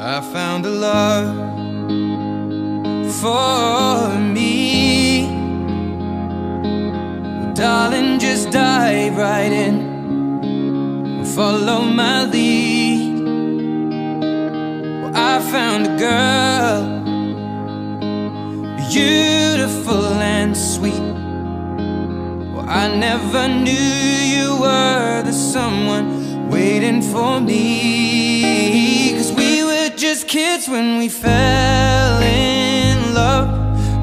I found a love for me. Well, darling, just dive right in, follow my lead. Well, I found a girl, beautiful and sweet. Well, I never knew you were the someone waiting for me. 'Cause we were just kids when we fell in love,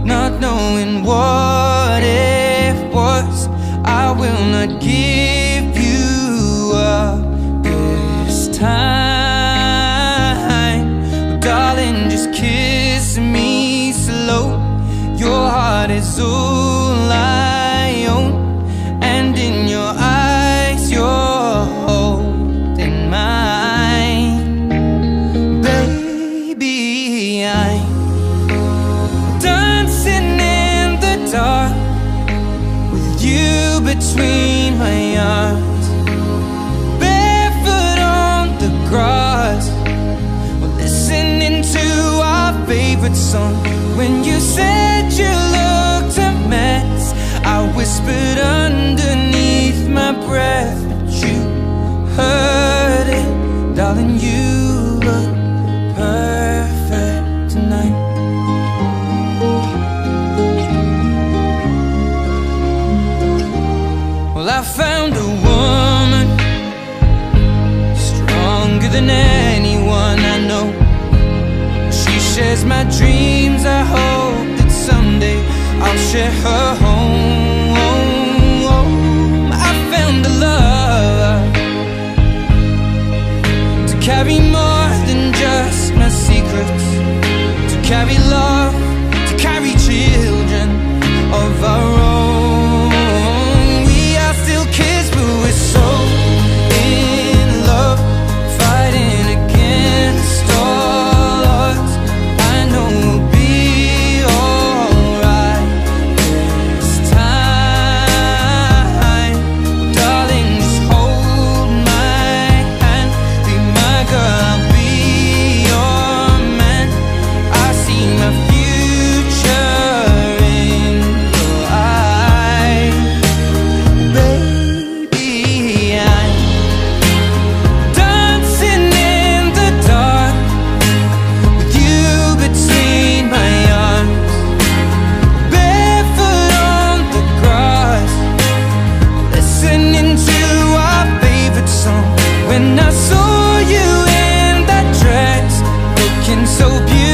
not knowing what it was. I will not give you up this time. Oh, darling, just kiss me slow. Your heart is all I own, and in your eyes you're holding mine. Baby, I'm dancing in the dark with you between my arms, barefoot on the grass. We're listening to our favorite song. When you said you looked a mess, I whispered underneath my breath, but you heard it. Darling, you look perfect tonight. Well, I found a woman stronger than anyone I know. She shares my dreams. I hope that someday I'll share her home. I found a love to carry more than just my secrets, to carry love, to carry children of our own. We are still kids, but we're so in love, fighting against all odds. I know we'll be alright this time. Darling, just hold my hand, be my girl, I'll be your man. I see my future in your eyes. Baby, I'm dancing in the dark with you between my arms, barefoot on the grass, listening to our favorite song. When I saw you in that dress, looking so beautiful,